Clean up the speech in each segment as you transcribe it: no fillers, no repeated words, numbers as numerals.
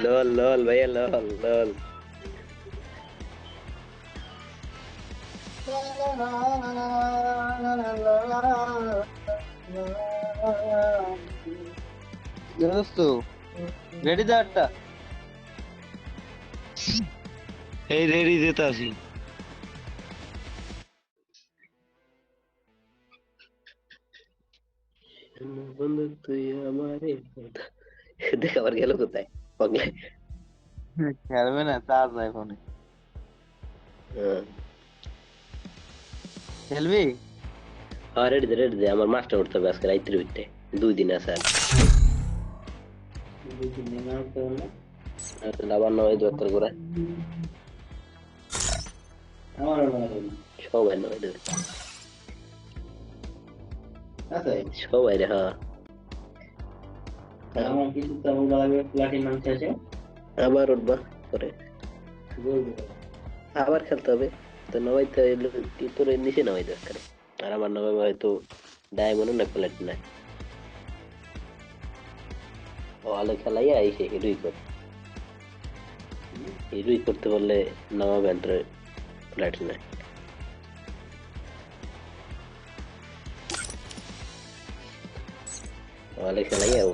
Lol lol भैया lol lol. দোস্ত ready দা একটা এই রেডি দিতে আসি। বন্ধু তুই আমারে দেখ আবার গেল কোথায় পাগলে। খেলবে না চার্জ নাই ফোনে হ্যাঁ খেলবি হ্যাঁ রেডি দে আমার মাস্টার উঠতে হবে আজকে রাত্রে উঠতে 2 দিন আছে আর। আবার নয় দরকার করে সবাই নয় দেবে সবাই রে। হ্যাঁ আবার উঠবা করে আবার খেলতে হবে। তো নবাইতে কি তোর নিচে নামাই দরকার আর আমার নামে হয়তো ডায়মন্ড না প্লেট নাই ও আলে খেলাইয়া এসে হিরুই করে হিরুই করতে পারলে নামাবে প্লেট নাই আলে খেলাইয়া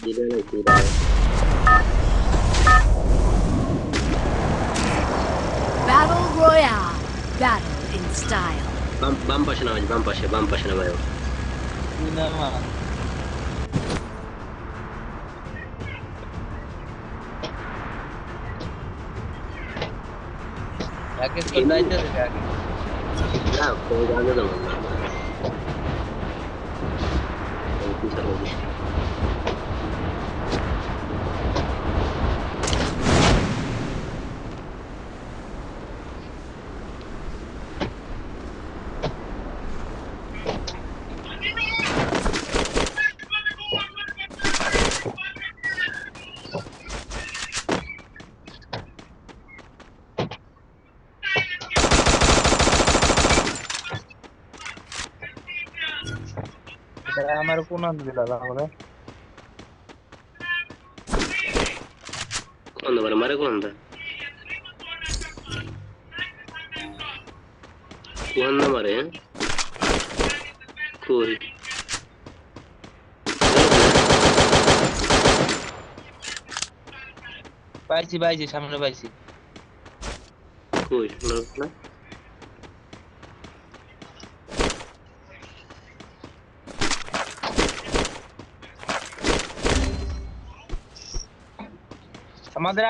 দিলে নাকি Battle Royale. Battle in style. বাম পাশে নামাজ বাম পাশে নামাজ তুই না মা প্যাকেজ তো যাইতে আগে না কোনো জায়গা দেবো না কি চালাবি এটা আমার কোন আনন্দ দিলা তাহলে কোন বার মারে কোন মারে কই পাইছি সামনে পাইছি কই না আমাদের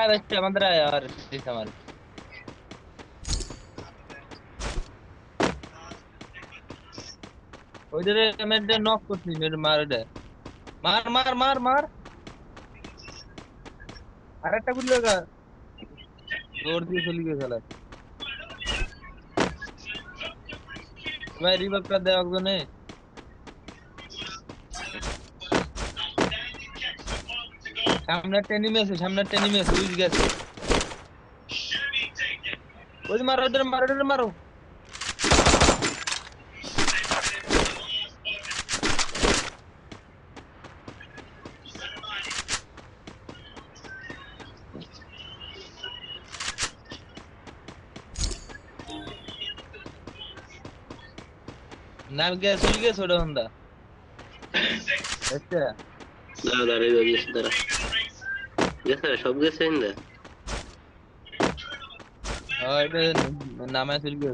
আয় আর দিস আমার ওই যে আমি নক করছি মেরে মার এটা মার আরেকটা গুলি লাগা দৌড় দিয়ে চলে গিয়ে খেলা ভাই রিভাইভটা দেওয়া একজনে সামনে একটা এনিমি আছে উইচ গেছে ওই যে মারো নাম গেছে চলে গেছে ওটা হন্দা আচ্ছা দাঁড়া দাঁড়া এই গেছে দাঁড়া গেছে সব গেছে ইন্দা এটা নামে ছিল কি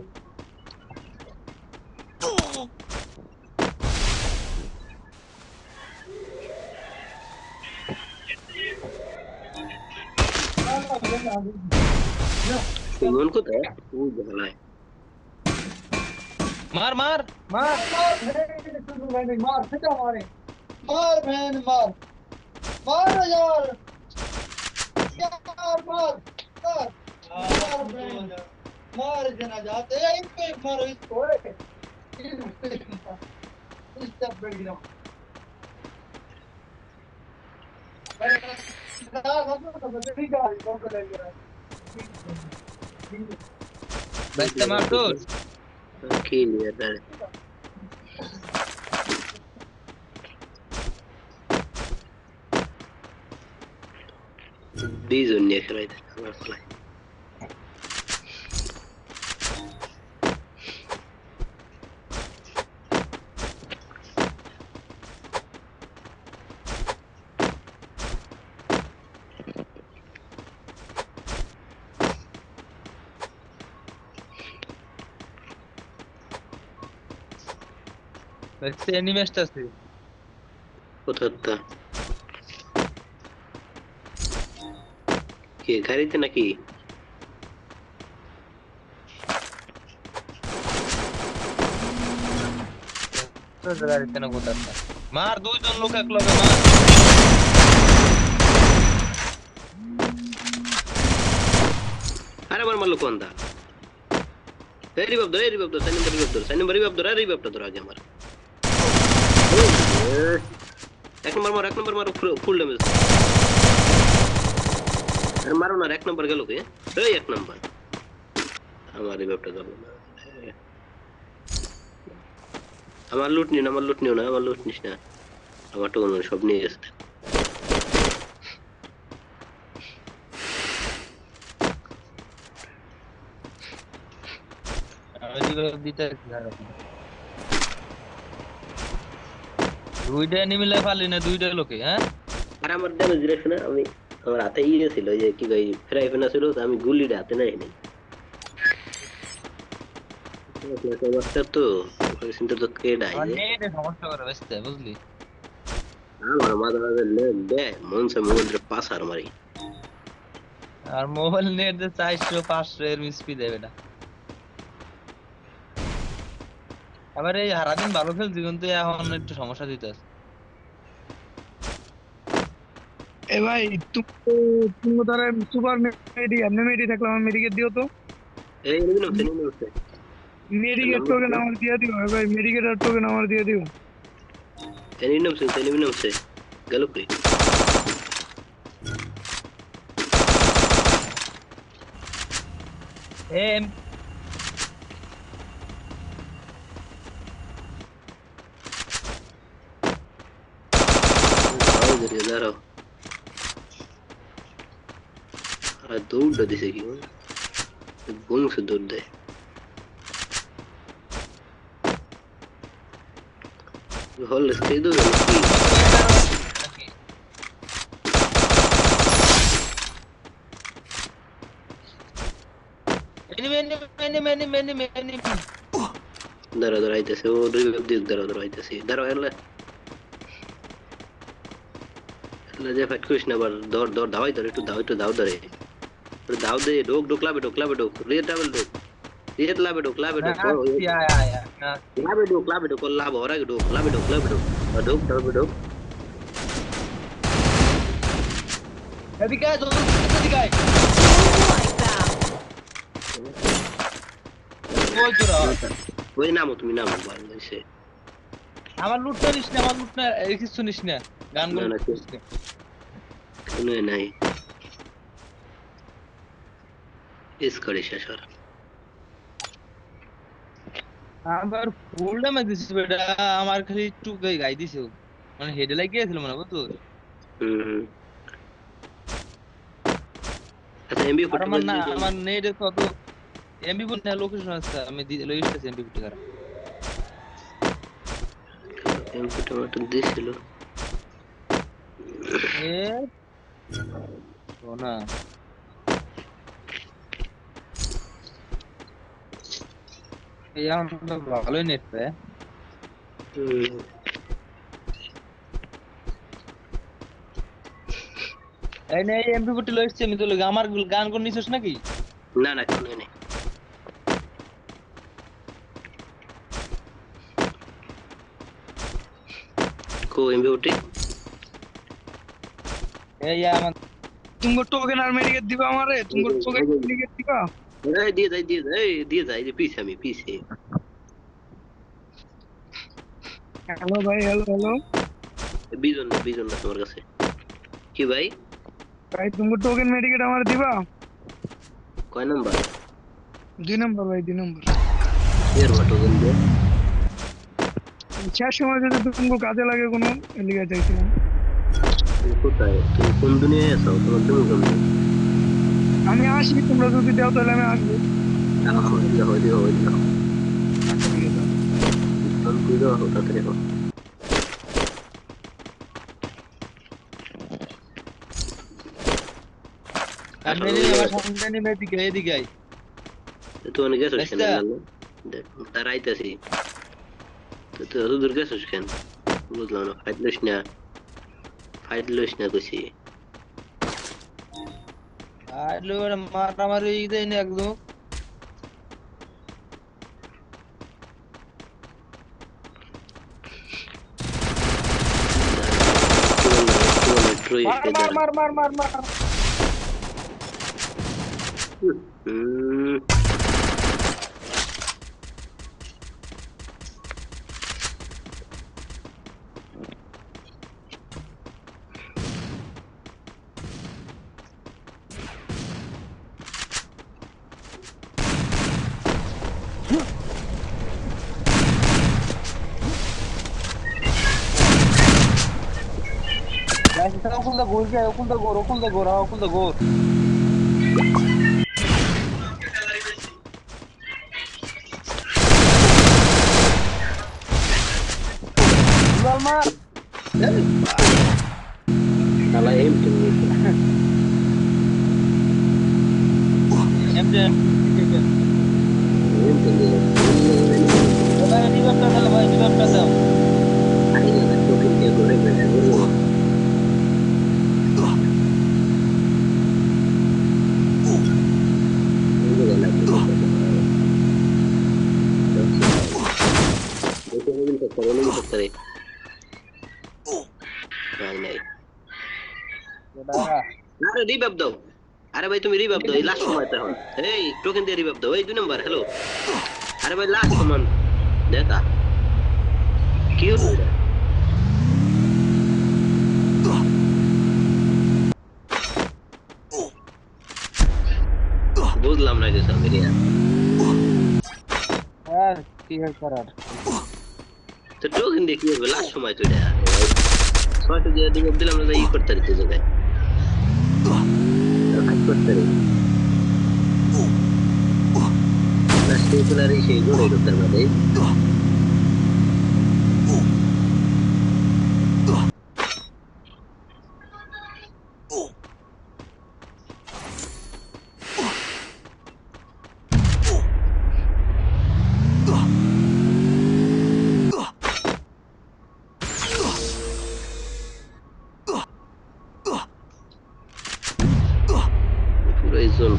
সুমন কোথায় ও ভালাই मार मार मार मार बहन मार फिटा मारे मार बहन मार मार यार यार मार मार बहन मार जना जाते इन पे मारो इसको इस तक बैठ गया बस मार तो কি নিয়ে দাঁড়া দুইজন নিয়ে খেলাইতে আমার খেলায় बस एनिमेस्ट আছে কোথাটা কে গাড়িতে নাকি তো গাড়িতে না কোথাটা মার দুইজন লোক এক লগে মার আরে আমার মারলো কোনটা এই রিভাইভ ধর সাইন নাম্বার রিভাইভ ধর আগে আমার এক নম্বর মারো ফুল ড্যামেজ আরে মারো না এক নম্বর গেল কে এই এক নম্বর আমার রিভাইভটা ধরলো না আমার লুট নিও না আমার লুট নিস না আমার তো সব নিয়ে গেছে আমি দিতে দুইটা এনিমি লাইফালি না দুইটা লোকে হ্যাঁ আর আমার ড্যামেজ দিয়েছে না আমি আমার হাতে ইয়ে ছিল যে কি ভাই ফ্রাই ফেনা ছিল আমি গুলিটা হাতে নাই নাই মাস্টার তো ওখানে সিনটা তো কেডা মানে আইছে এটা সমস্যা করে বুঝতে বুঝলি আমার মাথা মাথা লে মন সে মোবাইলের পাসার মারি আর মোবাইল নেট যে 400 500 এর মিসপি দেবে না আবার এই সারাদিন ভালো খেলছি কিন্তু এখন একটু সমস্যা দিতেছে ए भाई तुम उधर सुपर मेडी देखला मेडिकेट दियो तो এই এনিমি मेडिकेट टोकन नंबर दिया दियो भाई मेडिकेट टोकन नंबर दिया दियो এনিমি নামছে গেল কই এ দাঁড়াও আর দৌড়টা দিছে কি বংশ দৌড় দেয় হল সেই দৌড় এনিমি দাঁড়া আইতেছে ও রিভাইভ দিক দাঁড়া আইতেছে দাঁড়া এলা যে ফাইট করিস না আবার দৌড় ধাওয়াই ধরে একটু দাও ধরে দাও দে ঢোক লাভে ঢোক রিয়ে ট্রাভেল ঢোক রিয়ে লাভে ঢোক লাভে ঢোক লাভ ওরা ঢোক লাভে ঢোক ঢোক এদিকে আয় এদিকে আয় ওই তোরা ওই নামো তুমি নামো সে আমার লুটটা নিস না কিছু নিস না গান না, না, কোনো নাই ইস করে শেষ আর আমার ফুল ড্যামেজ দিছে বেটা আমার খালি একটু গাই দিছে মানে হেডে লাগিয়েছিল মনে বুঝছো হুম আচ্ছা এমবি আর আমার না আমার নেটে কত এমবি বল না লোকেশন আছে আমি লই আসতেছি এমবি ফুটে করা এমবি টমেটো দিছিল এ শোনা এই আমার তো ভালোই নেট রে। হুম, এই নে এমপি40 লইছি আমি তো লই আমার গান কোন নিছিস নাকি? না না কোনো নেই। কো এমবি এই আমার তুমি টোকেন আর মেডিকেট দিবা আমারে, তুমি টোকেন মেডিকেট দিবা। এই দিয়ে যায় যে পিছে আমি পিছে। হ্যালো ভাই, হ্যালো হ্যালো বিজন না তোমার কাছে কি ভাই? ভাই, তুমি টোকেন মেডিকেট আমার দিবা। কয় নাম্বার? 2 নম্বর ভাই, 2 নম্বর। এর বাটো গন্ধে শেষ সময় যদি তুমি কাজে লাগে কোনো, এলিগা চাইছিলাম। তুমি কোথায়? তুমি কোন দুনিয়ায় আছো? তোমার তুমি কোন আমি আসি, তোমরা যদি দাও তাহলে আমি আসবো। দিও আচ্ছা ঠিক আছে। ফোন করে তাড়াতাড়ি হোক। সামনে নিয়ে আমার সামনে নিয়ে এদিকে এদিকে আই। তুই অনেক গেছিস কেন? রাস্তা? দেখ তারা আইতাছি। তুই অত দূর গেছিস কেন? বুঝলাম না। ফাইট লইস না কইছি। আর লোর মারামারি দেই না একদম। মেট্রো মার এসে মার দাঁড়া। মার মার মার মার হুম, রাস্তা ওখান দা গোল যায় ওখান দা গোর ওখান দা গোর ওখান দা গোর গোল মার শালা এম তুমি। এমডে এম তুমি। ভাই রিভাইভটা দাও ভাই রিভাইভটা দাও আগে না তোকে দিয়ে করে বেড়ে বলবো। নাই আরে রিভাইভ দাও। আরে ভাই তুমি রিভাইভ দাও, এই লাস্ট সময় তো এখন। এই টোকেন দিয়ে রিভাইভ দাও। এই 2 নম্বর হ্যালো। আরে ভাই লাস্ট সময় দেখা কি হলো এটা? বুঝলাম না কিছু আমি রিয়া। হ্যাঁ কি হেল্প করার তো টোকেন দিয়ে কি হবে লাস্ট সময় তো এটা? ছয়টা দিয়ে রিভাইভ দিলাম না, ই করতে পারি তো জায়গায় হাইট করতে পারি লাস্ট রেগুলার সেই গোড়ে ঢুকতে পারে। পুরো জোন